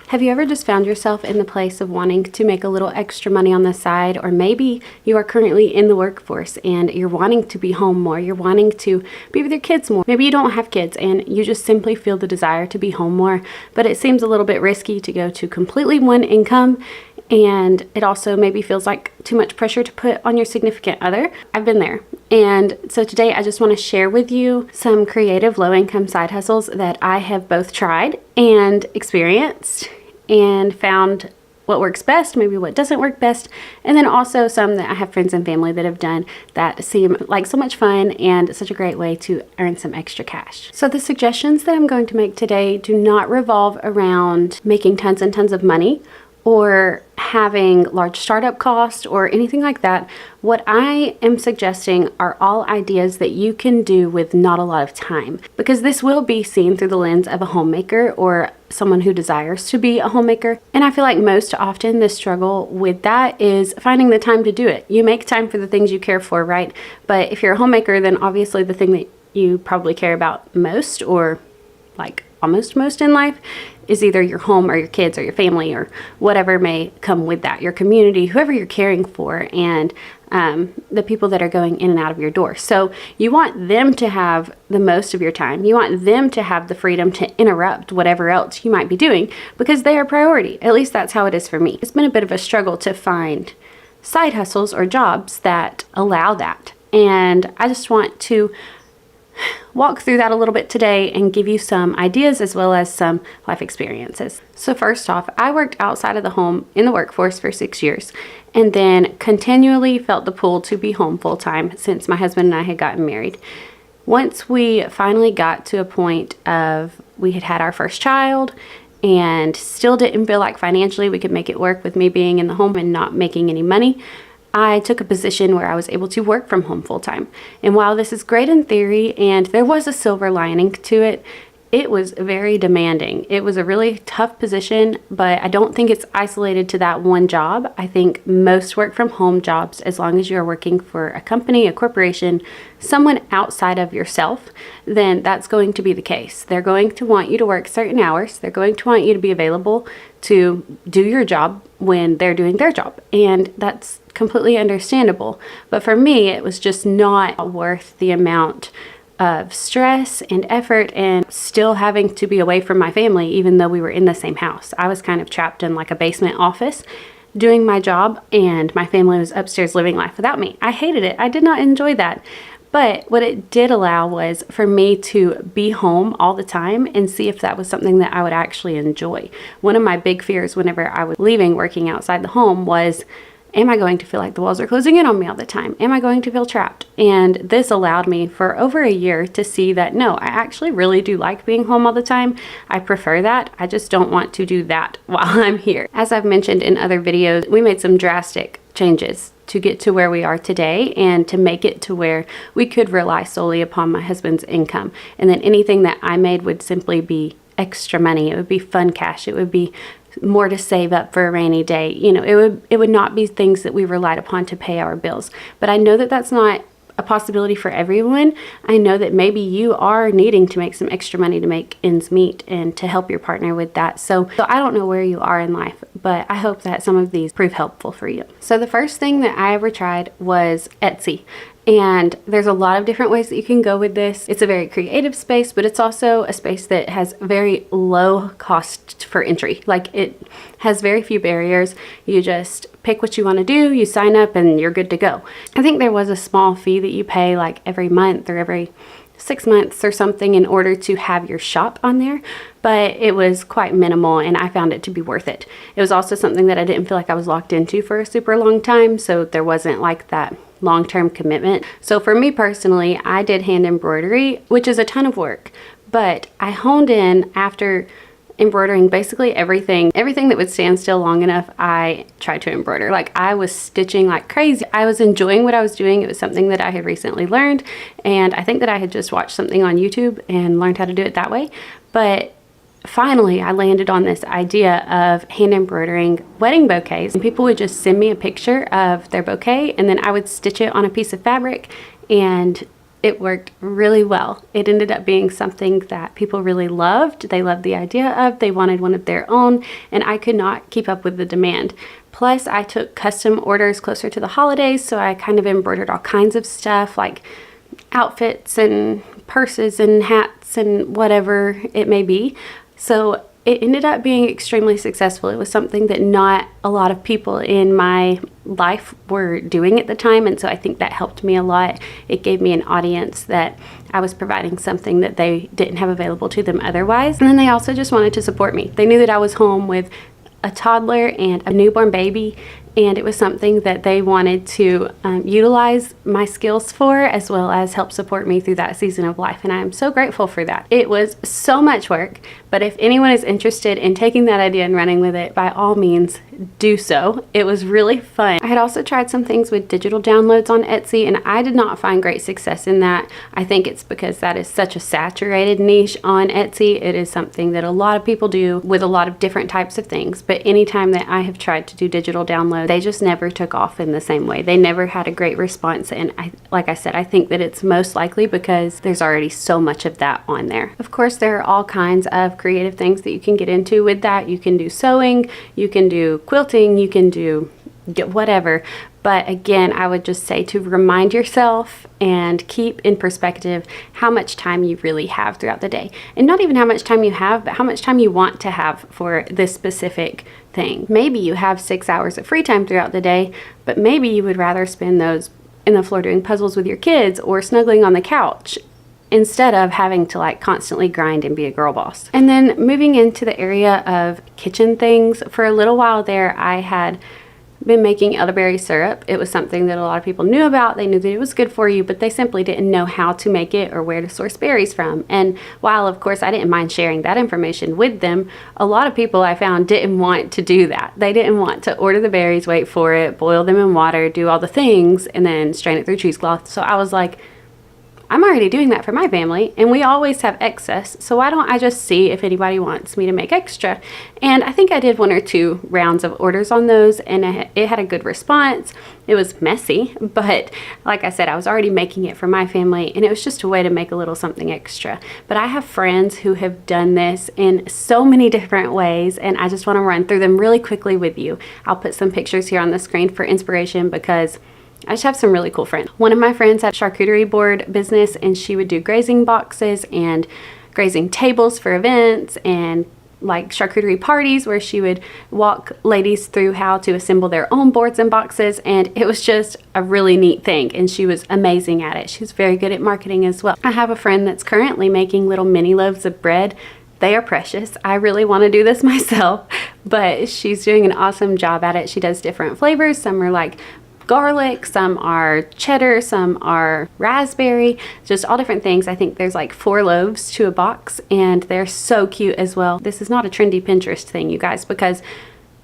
Have you ever just found yourself in the place of wanting to make a little extra money on the side? Or maybe you are currently in the workforce and you're wanting to be home more, you're wanting to be with your kids more. Maybe you don't have kids and you just simply feel the desire to be home more, but it seems a little bit risky to go to completely one income, and it also maybe feels like too much pressure to put on your significant other. I've been there. And so today I just want to share with you some creative low-income side hustles that I have both tried and experienced and found what works best, maybe what doesn't work best, and then also some that I have friends and family that have done that seem like so much fun and such a great way to earn some extra cash. So the suggestions that I'm going to make today do not revolve around making tons and tons of money or having large startup costs or anything like that. What I am suggesting are all ideas that you can do with not a lot of time, because this will be seen through the lens of a homemaker or someone who desires to be a homemaker. And I feel like most often the struggle with that is finding the time to do it. You make time for the things you care for, right? But if you're a homemaker, then obviously the thing that you probably care about most, or like almost most in life, is either your home or your kids or your family or whatever may come with that, your community, whoever you're caring for, and the people that are going in and out of your door. So you want them to have the most of your time. You want them to have the freedom to interrupt whatever else you might be doing, because they are priority. At least that's how it is for me. It's been a bit of a struggle to find side hustles or jobs that allow that. And I just want to walk through that a little bit today and give you some ideas as well as some life experiences. So first off, I worked outside of the home in the workforce for 6 years and then continually felt the pull to be home full time since my husband and I had gotten married. Once we finally got to a point of we had had our first child and still didn't feel like financially we could make it work with me being in the home and not making any money, I took a position where I was able to work from home full time. And while this is great in theory and there was a silver lining to it, it was very demanding. It was a really tough position, but I don't think it's isolated to that one job. I think most work from home jobs, as long as you're working for a company, a corporation, someone outside of yourself, then that's going to be the case. They're going to want you to work certain hours. They're going to want you to be available to do your job when they're doing their job. And that's completely understandable. But for me, it was just not worth the amount of stress and effort and still having to be away from my family, even though we were in the same house. I was kind of trapped in like a basement office doing my job, and my family was upstairs living life without me. I hated it. I did not enjoy that. But what it did allow was for me to be home all the time and see if that was something that I would actually enjoy. One of my big fears whenever I was leaving working outside the home was, am I going to feel like the walls are closing in on me all the time? Am I going to feel trapped? And this allowed me for over a year to see that, no, I actually really do like being home all the time. I prefer that. I just don't want to do that while I'm here. As I've mentioned in other videos, we made some drastic changes to get to where we are today and to make it to where we could rely solely upon my husband's income. And then anything that I made would simply be extra money. It would be fun cash. It would be more to save up for a rainy day. You know, it would not be things that we relied upon to pay our bills. But I know that that's not a possibility for everyone. I know that maybe you are needing to make some extra money to make ends meet and to help your partner with that. So I don't know where you are in life, but I hope that some of these prove helpful for you. So the first thing that I ever tried was Etsy. And there's a lot of different ways that you can go with this. It's a very creative space, but it's also a space that has very low cost for entry. Like, it has very few barriers. You just pick what you want to do, you sign up, and you're good to go. I think there was a small fee that you pay like every month or every 6 months or something in order to have your shop on there, but it was quite minimal and I found it to be worth it. It was also something that I didn't feel like I was locked into for a super long time, so there wasn't like that long-term commitment. So for me personally, I did hand embroidery, which is a ton of work, but I honed in after embroidering basically everything that would stand still long enough. I tried to embroider. Like, I was stitching like crazy. I was enjoying what I was doing. It was something that I had recently learned, and I think that I had just watched something on YouTube and learned how to do it that way. But finally, I landed on this idea of hand embroidering wedding bouquets, and people would just send me a picture of their bouquet, and then I would stitch it on a piece of fabric and it worked really well. It ended up being something that people really loved. They loved the idea of, they wanted one of their own, and I could not keep up with the demand. Plus, I took custom orders closer to the holidays, so I kind of embroidered all kinds of stuff like outfits and purses and hats and whatever it may be. So it ended up being extremely successful. It was something that not a lot of people in my life were doing at the time, and so I think that helped me a lot. It gave me an audience that I was providing something that they didn't have available to them otherwise. And then they also just wanted to support me. They knew that I was home with a toddler and a newborn baby, and it was something that they wanted to utilize my skills for, as well as help support me through that season of life, and I am so grateful for that. It was so much work, but if anyone is interested in taking that idea and running with it, by all means do so. It was really fun. I had also tried some things with digital downloads on Etsy, and I did not find great success in that. I think it's because that is such a saturated niche on Etsy. It is something that a lot of people do with a lot of different types of things, but anytime that I have tried to do digital downloads, they just never took off in the same way. They never had a great response, and like I said, I think that it's most likely because there's already so much of that on there. Of course, there are all kinds of creative things that you can get into with that. You can do sewing, you can do quilting, you can do whatever. But again, I would just say to remind yourself and keep in perspective how much time you really have throughout the day. And not even how much time you have, but how much time you want to have for this specific thing. Maybe you have 6 hours of free time throughout the day, but maybe you would rather spend those in the floor doing puzzles with your kids or snuggling on the couch, instead of having to like constantly grind and be a girl boss. And then moving into the area of kitchen things, for a little while there, I had been making elderberry syrup. It was something that a lot of people knew about. They knew that it was good for you, but they simply didn't know how to make it or where to source berries from. And while of course I didn't mind sharing that information with them, a lot of people I found didn't want to do that. They didn't want to order the berries, wait for it, boil them in water, do all the things, and then strain it through cheesecloth. So I was like, I'm already doing that for my family, and we always have excess, so why don't I just see if anybody wants me to make extra? And I think I did 1 or 2 rounds of orders on those, and it had a good response. It was messy, but like I said, I was already making it for my family, and it was just a way to make a little something extra. But I have friends who have done this in so many different ways, and I just want to run through them really quickly with you. I'll put some pictures here on the screen for inspiration, because I just have some really cool friends. One of my friends had a charcuterie board business, and she would do grazing boxes and grazing tables for events and like charcuterie parties where she would walk ladies through how to assemble their own boards and boxes, and it was just a really neat thing, and she was amazing at it. She was very good at marketing as well. I have a friend that's currently making little mini loaves of bread. They are precious. I really want to do this myself, but she's doing an awesome job at it. She does different flavors. Some are like garlic, some are cheddar, some are raspberry, just all different things. I think there's like 4 loaves to a box, and they're so cute as well. This is not a trendy Pinterest thing, you guys, because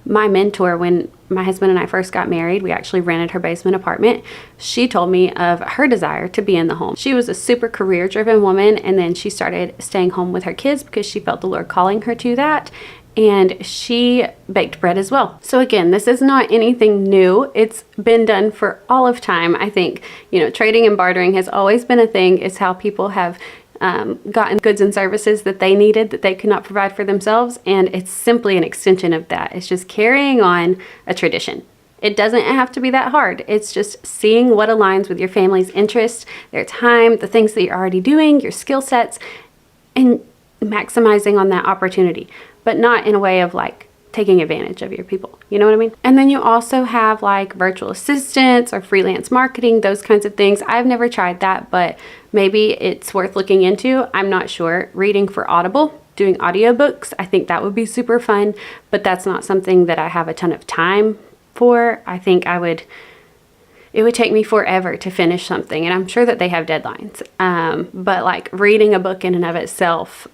my mentor, when my husband and I first got married, we actually rented her basement apartment. She told me of her desire to be in the home. She was a super career-driven woman, and then she started staying home with her kids because she felt the Lord calling her to that. And she baked bread as well. So again, this is not anything new. It's been done for all of time. I think, trading and bartering has always been a thing. It's how people have gotten goods and services that they needed that they could not provide for themselves. And it's simply an extension of that. It's just carrying on a tradition. It doesn't have to be that hard. It's just seeing what aligns with your family's interests, their time, the things that you're already doing, your skill sets, and maximizing on that opportunity, but not in a way of like taking advantage of your people. You know what I mean? And then you also have like virtual assistants or freelance marketing, those kinds of things. I've never tried that, but maybe it's worth looking into. I'm not sure. Reading for Audible, doing audiobooks, I think that would be super fun, but that's not something that I have a ton of time for. I think it would take me forever to finish something, and I'm sure that they have deadlines. But like reading a book in and of itself,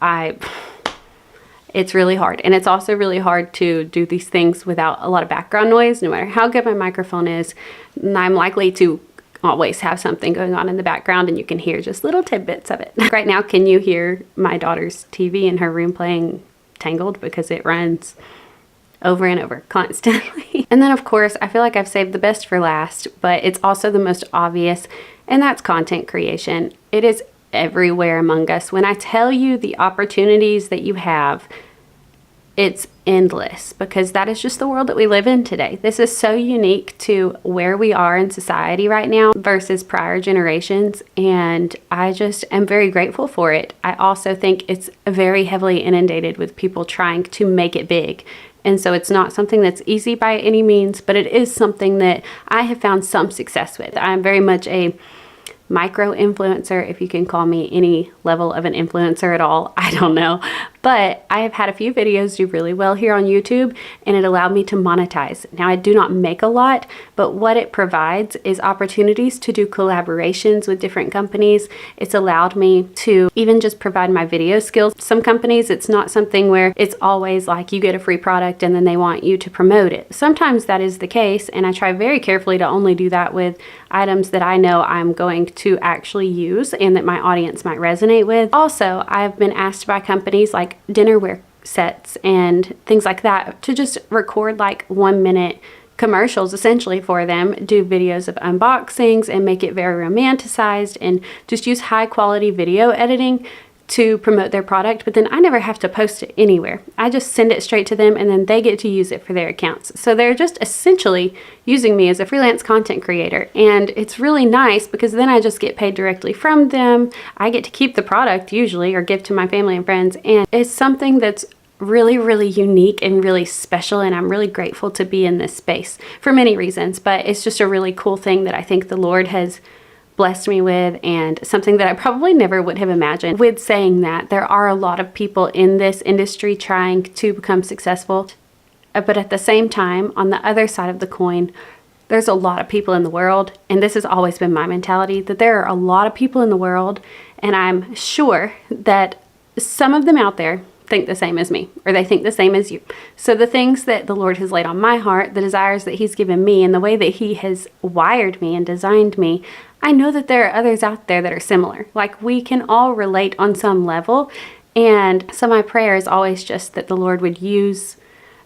it's really hard. And it's also really hard to do these things without a lot of background noise. No matter how good my microphone is, I'm likely to always have something going on in the background, and you can hear just little tidbits of it. Right now, can you hear my daughter's TV in her room playing Tangled? Because it runs over and over constantly. And then of course, I feel like I've saved the best for last, but it's also the most obvious, and that's content creation. It is everywhere among us. When I tell you the opportunities that you have, it's endless, because that is just the world that we live in today. This is so unique to where we are in society right now versus prior generations, and I just am very grateful for it. I also think it's very heavily inundated with people trying to make it big. And so it's not something that's easy by any means, but it is something that I have found some success with. I'm very much a micro influencer, if you can call me any level of an influencer at all. I don't know. But I have had a few videos do really well here on YouTube, and it allowed me to monetize. Now, I do not make a lot, but what it provides is opportunities to do collaborations with different companies. It's allowed me to even just provide my video skills. Some companies, it's not something where it's always like you get a free product and then they want you to promote it. Sometimes that is the case, and I try very carefully to only do that with items that I know I'm going to actually use and that my audience might resonate with. Also, I've been asked by companies like dinnerware sets and things like that to just record like 1-minute commercials essentially for them, do videos of unboxings and make it very romanticized, and just use high quality video editing to promote their product. But then I never have to post it anywhere. I just send it straight to them, and then they get to use it for their accounts. So they're just essentially using me as a freelance content creator, and it's really nice because then I just get paid directly from them. I get to keep the product usually, or give to my family and friends, and it's something that's really, really unique and really special, and I'm really grateful to be in this space for many reasons. But it's just a really cool thing that I think the Lord has blessed me with, and something that I probably never would have imagined. With saying that, there are a lot of people in this industry trying to become successful, but at the same time, on the other side of the coin, there's a lot of people in the world, and this has always been my mentality, that there are a lot of people in the world, and I'm sure that some of them out there think the same as me, or they think the same as you. So the things that the Lord has laid on my heart, the desires that He's given me, and the way that He has wired me and designed me, I know that there are others out there that are similar. Like, we can all relate on some level. And so my prayer is always just that the Lord would use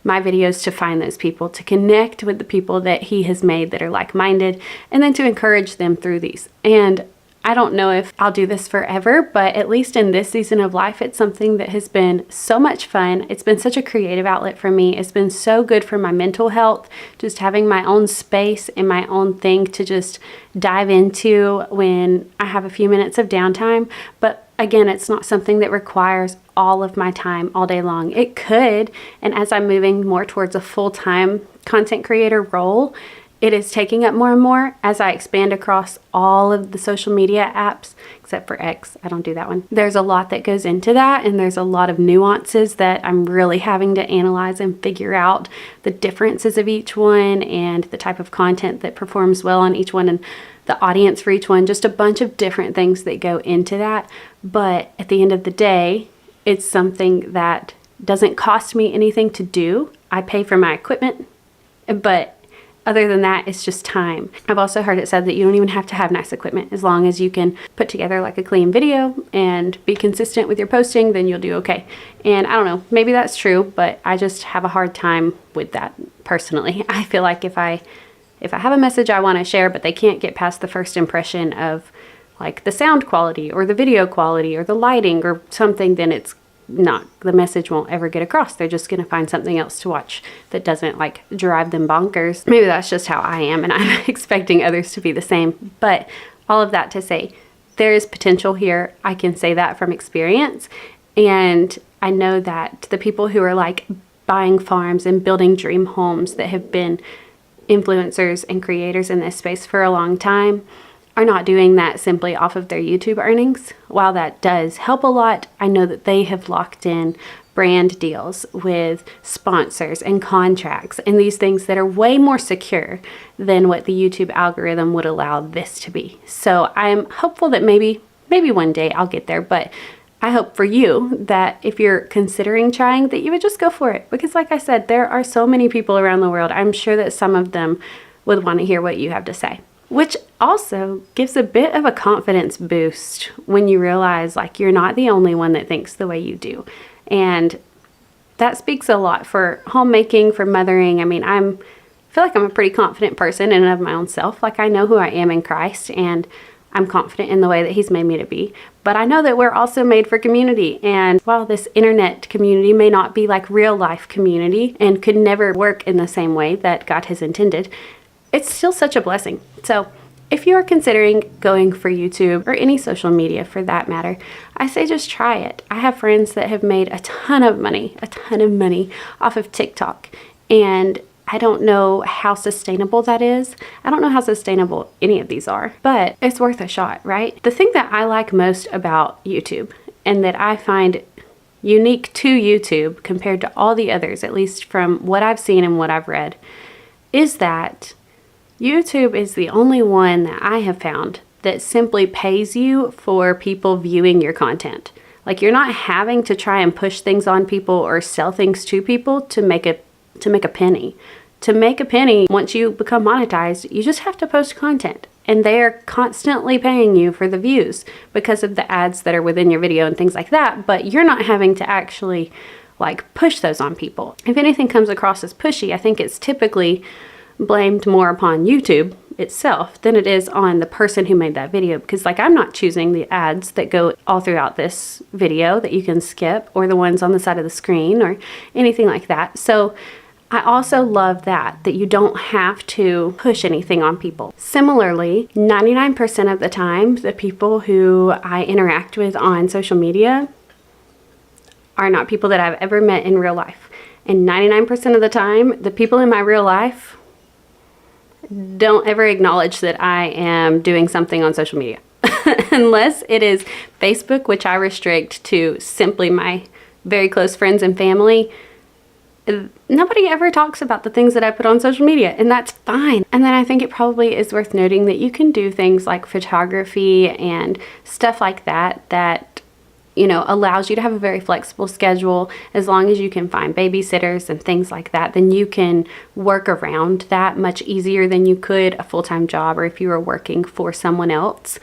my videos to find those people, to connect with the people that He has made that are like-minded, and then to encourage them through these. And I don't know if I'll do this forever, but at least in this season of life, it's something that has been so much fun. It's been such a creative outlet for me. It's been so good for my mental health, just having my own space and my own thing to just dive into when I have a few minutes of downtime. But again, it's not something that requires all of my time all day long. It could, and as I'm moving more towards a full-time content creator role, it is taking up more and more as I expand across all of the social media apps, except for X. I don't do that one. There's a lot that goes into that, and there's a lot of nuances that I'm really having to analyze and figure out the differences of each one, and the type of content that performs well on each one, and the audience for each one. Just a bunch of different things that go into that. But at the end of the day, it's something that doesn't cost me anything to do. I pay for my equipment, but other than that, it's just time. I've also heard it said that you don't even have to have nice equipment. As long as you can put together like a clean video and be consistent with your posting, then you'll do okay. And I don't know, maybe that's true, but I just have a hard time with that personally. I feel like if I have a message I want to share, but they can't get past the first impression of like the sound quality or the video quality or the lighting or something, then it's not, the message won't ever get across. They're just going to find something else to watch that doesn't like drive them bonkers. Maybe that's just how I am, and I'm expecting others to be the same. But all of that to say, there is potential here. I can say that from experience. And I know that the people who are like buying farms and building dream homes that have been influencers and creators in this space for a long time are not doing that simply off of their YouTube earnings. While that does help a lot, I know that they have locked in brand deals with sponsors and contracts and these things that are way more secure than what the YouTube algorithm would allow this to be. So I'm hopeful that maybe one day I'll get there, but I hope for you that if you're considering trying, that you would just go for it. Because like I said, there are so many people around the world. I'm sure that some of them would want to hear what you have to say, which also gives a bit of a confidence boost when you realize like you're not the only one that thinks the way you do. And that speaks a lot for homemaking, for mothering. I mean, I feel like I'm a pretty confident person in and of my own self. Like, I know who I am in Christ, and I'm confident in the way that He's made me to be. But I know that we're also made for community. And while this internet community may not be like real life community and could never work in the same way that God has intended, it's still such a blessing. So if you are considering going for YouTube or any social media for that matter, I say just try it. I have friends that have made a ton of money off of TikTok. And I don't know how sustainable that is. I don't know how sustainable any of these are, but it's worth a shot, right? The thing that I like most about YouTube and that I find unique to YouTube compared to all the others, at least from what I've seen and what I've read, is that YouTube is the only one that I have found that simply pays you for people viewing your content. Like, you're not having to try and push things on people or sell things to people to make a penny. To make a penny, once you become monetized, you just have to post content. And they are constantly paying you for the views because of the ads that are within your video and things like that. But you're not having to actually like push those on people. If anything comes across as pushy, I think it's typically blamed more upon YouTube itself than it is on the person who made that video. Because like, I'm not choosing the ads that go all throughout this video that you can skip, or the ones on the side of the screen or anything like that. So I also love that you don't have to push anything on people. Similarly, 99% of the time, the people who I interact with on social media are not people that I've ever met in real life. And 99% of the time, the people in my real life don't ever acknowledge that I am doing something on social media. Unless it is Facebook, which I restrict to simply my very close friends and family. Nobody ever talks about the things that I put on social media, and that's fine. And then I think it probably is worth noting that you can do things like photography and stuff like that, you know, allows you to have a very flexible schedule. As long as you can find babysitters and things like that, then you can work around that much easier than you could a full-time job or if you were working for someone else.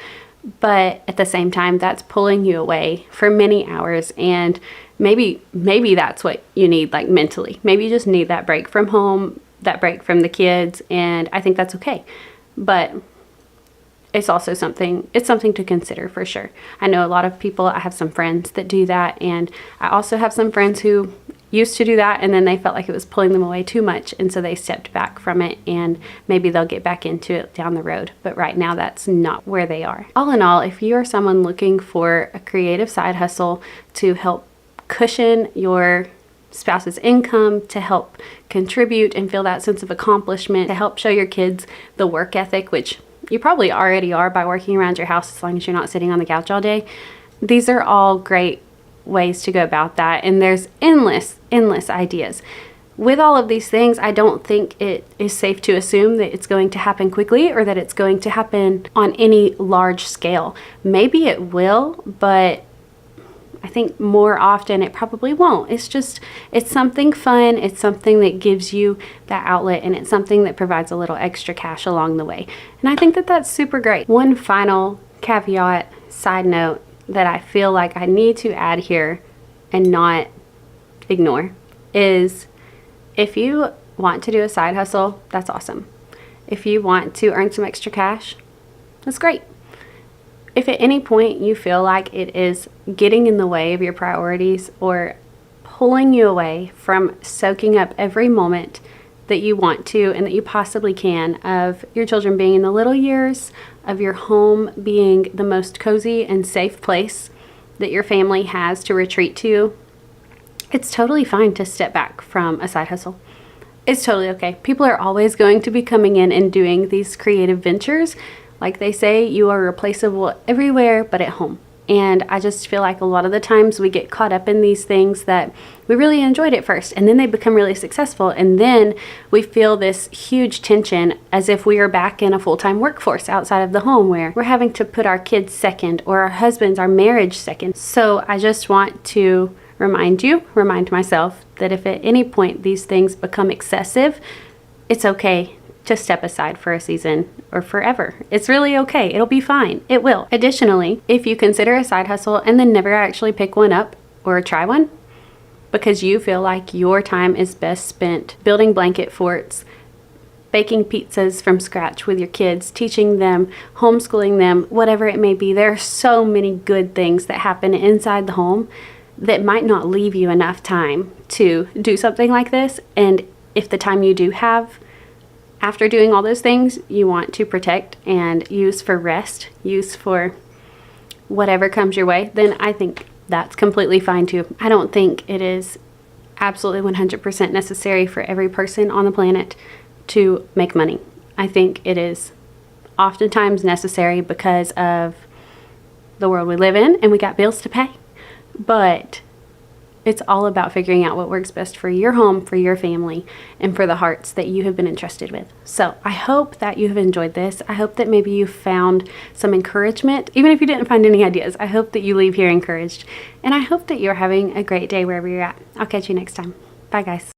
But at the same time, that's pulling you away for many hours, and maybe that's what you need, like mentally. Maybe you just need that break from home, that break from the kids, and I think that's okay. But it's also something to consider for sure. I know a lot of people, I have some friends that do that, and I also have some friends who used to do that and then they felt like it was pulling them away too much, and so they stepped back from it, and maybe they'll get back into it down the road. But right now, that's not where they are. All in all, if you are someone looking for a creative side hustle to help cushion your spouse's income, to help contribute and feel that sense of accomplishment, to help show your kids the work ethic, which you probably already are by working around your house as long as you're not sitting on the couch all day, these are all great ways to go about that. And there's endless ideas. With all of these things, I don't think it is safe to assume that it's going to happen quickly or that it's going to happen on any large scale. Maybe it will, but I think more often it probably won't. It's something fun. It's something that gives you that outlet, and it's something that provides a little extra cash along the way. And I think that that's super great. One final caveat, side note, that I feel like I need to add here and not ignore is, if you want to do a side hustle, that's awesome. If you want to earn some extra cash, that's great. If at any point you feel like it is getting in the way of your priorities or pulling you away from soaking up every moment that you want to and that you possibly can of your children being in the little years, of your home being the most cozy and safe place that your family has to retreat to, it's totally fine to step back from a side hustle. It's totally okay. People are always going to be coming in and doing these creative ventures. Like they say, you are replaceable everywhere but at home. And I just feel like a lot of the times we get caught up in these things that we really enjoyed at first, and then they become really successful, and then we feel this huge tension as if we are back in a full-time workforce outside of the home where we're having to put our kids second or our husbands, our marriage second. So I just want to remind myself that if at any point these things become excessive, it's okay to step aside for a season or forever. It's really okay. It'll be fine. It will. Additionally, if you consider a side hustle and then never actually pick one up or try one because you feel like your time is best spent building blanket forts, baking pizzas from scratch with your kids, teaching them, homeschooling them, whatever it may be. There are so many good things that happen inside the home that might not leave you enough time to do something like this. And if the time you do have after doing all those things, you want to protect and use for rest, use for whatever comes your way, then I think that's completely fine too. I don't think it is absolutely 100% necessary for every person on the planet to make money. I think it is oftentimes necessary because of the world we live in and we got bills to pay. But it's all about figuring out what works best for your home, for your family, and for the hearts that you have been entrusted with. So I hope that you have enjoyed this. I hope that maybe you found some encouragement. Even if you didn't find any ideas, I hope that you leave here encouraged. And I hope that you're having a great day wherever you're at. I'll catch you next time. Bye, guys.